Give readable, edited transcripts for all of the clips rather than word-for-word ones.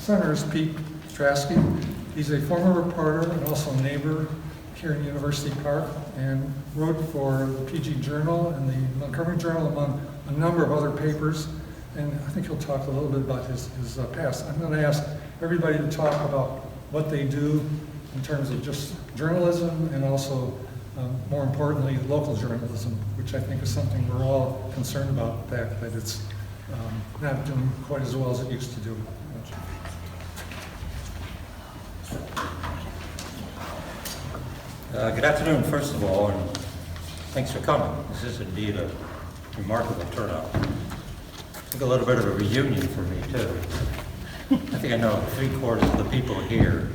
center is Pete Pichaske. He's a former reporter and also neighbor here in University Park, and wrote for the PG Journal and the Montgomery Journal, among a number of other papers. And I think he'll talk a little bit about his past. I'm going to ask everybody to talk about what they do in terms of just journalism and also, more importantly, local journalism, which I think is something we're all concerned about, the fact that it's not doing quite as well as it used to do. Good afternoon, first of all, and thanks for coming. This is indeed a remarkable turnout. I think a little bit of a reunion for me, too. I think I know 3/4 of the people here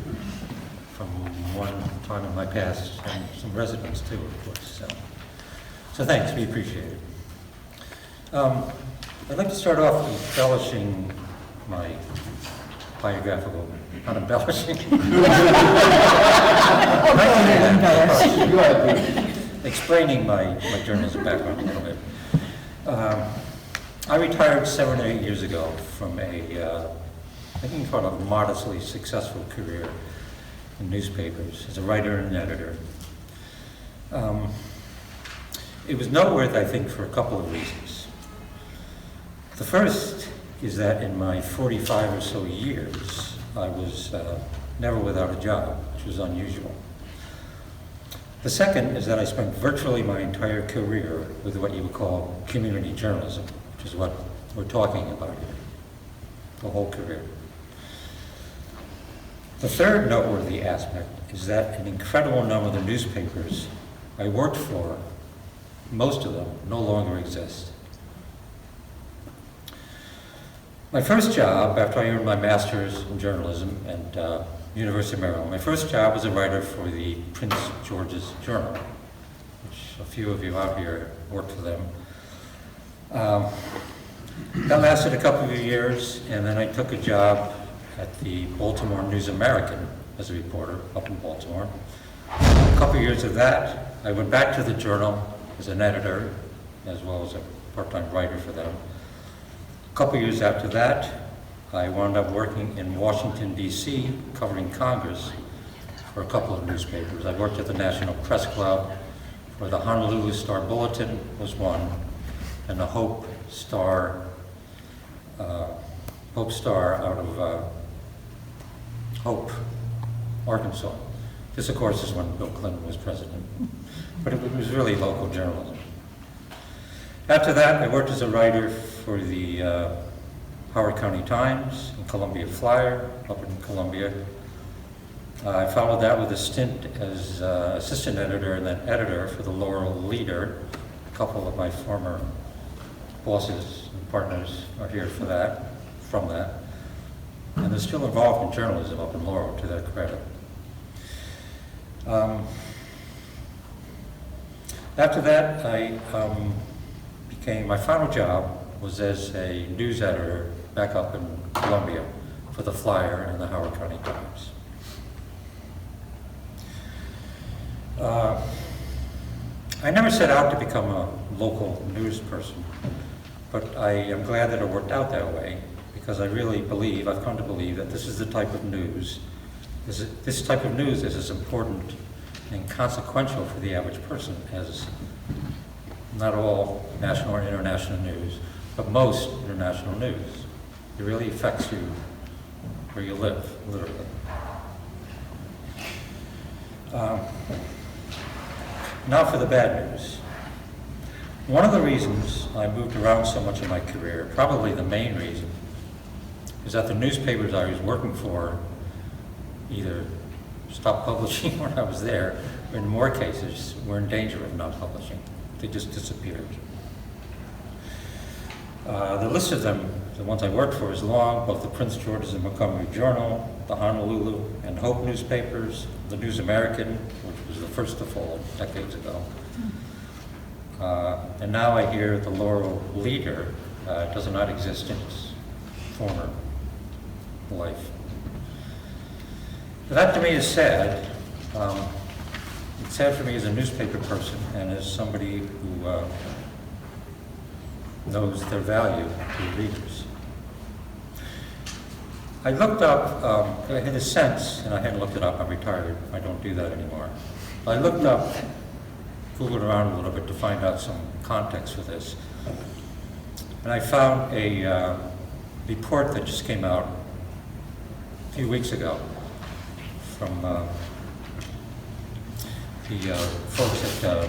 from one time in my past, and some residents, too, of course. So thanks, we appreciate it. I'd like to start off embellishing my biographical, not embellishing. Explaining my journalism background a little bit. I retired 7 or 8 years ago from I think you call it a modestly successful career in newspapers as a writer and editor. It was noteworthy, I think, for a couple of reasons. The first is that in my 45 or so years, I was never without a job, which was unusual. The second is that I spent virtually my entire career with what you would call community journalism, which is what we're talking about here, the whole career. The third noteworthy aspect is that an incredible number of the newspapers I worked for, most of them, no longer exist. My first job, after I earned my master's in journalism at University of Maryland, my first job was a writer for the Prince George's Journal, which a few of you out here worked for them. That lasted a couple of years, and then I took a job at the Baltimore News American as a reporter up in Baltimore. A couple of years of that, I went back to the Journal as an editor, as well as a part-time writer for them. A couple years after that, I wound up working in Washington, D.C., covering Congress for a couple of newspapers. I worked at the National Press Club, where the Honolulu Star Bulletin was one, and the Hope Star out of Hope, Arkansas. This, of course, is when Bill Clinton was president. But it was really local journalism. After that, I worked as a writer for the Howard County Times and Columbia Flyer up in Columbia. I followed that with a stint as assistant editor and then editor for the Laurel Leader. A couple of my former bosses and partners are here from that. And they're still involved in journalism up in Laurel, to their credit. After that, my final job was as a news editor back up in Columbia for the Flyer and the Howard County Times. I never set out to become a local news person, but I am glad that it worked out that way, because I really believe, I've come to believe, that this is the type of news, this type of news is as important and consequential for the average person as not all national or international news, but most international news. It really affects you where you live, literally. Now for the bad news. One of the reasons I moved around so much in my career, probably the main reason, is that the newspapers I was working for either stopped publishing when I was there, or in more cases, were in danger of not publishing. They just disappeared. The list of them, the ones I worked for, is long. Both the Prince George's and Montgomery Journal, the Honolulu and Hope newspapers, the News American, which was the first to fall decades ago. And now I hear the Laurel Leader does not exist in its former life. That to me is sad. It's sad for me as a newspaper person and as somebody who knows their value to readers. I looked up, I had a sense, and I hadn't looked it up, I'm retired, I don't do that anymore. I looked up, Googled around a little bit to find out some context for this. And I found a report that just came out a few weeks ago from the folks at,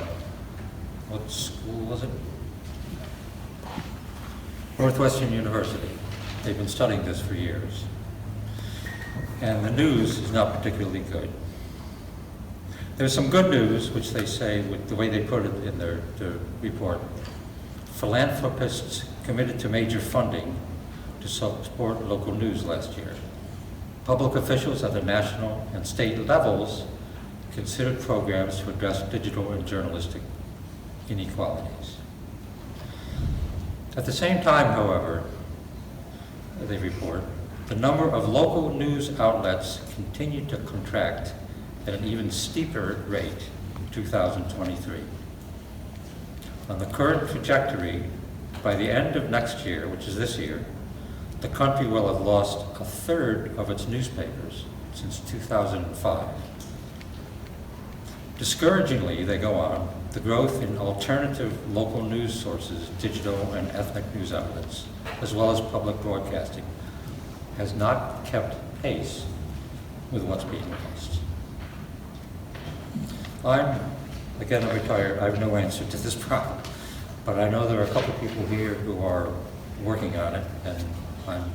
what school was it? Northwestern University. They've been studying this for years. And the news is not particularly good. There's some good news, which they say, with the way they put it in their report. Philanthropists committed to major funding to support local news last year. Public officials at the national and state levels considered programs to address digital and journalistic inequalities. At the same time, however, they report, the number of local news outlets continued to contract at an even steeper rate in 2023. On the current trajectory, by the end of next year, which is this year, the country will have lost a third of its newspapers since 2005. Discouragingly, they go on, the growth in alternative local news sources, digital and ethnic news outlets, as well as public broadcasting, has not kept pace with what's being lost. I'm retired, I have no answer to this problem, but I know there are a couple people here who are working on it, and I'm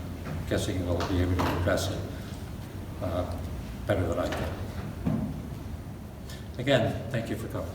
guessing we'll be able to address it better than I can. Again, thank you for coming.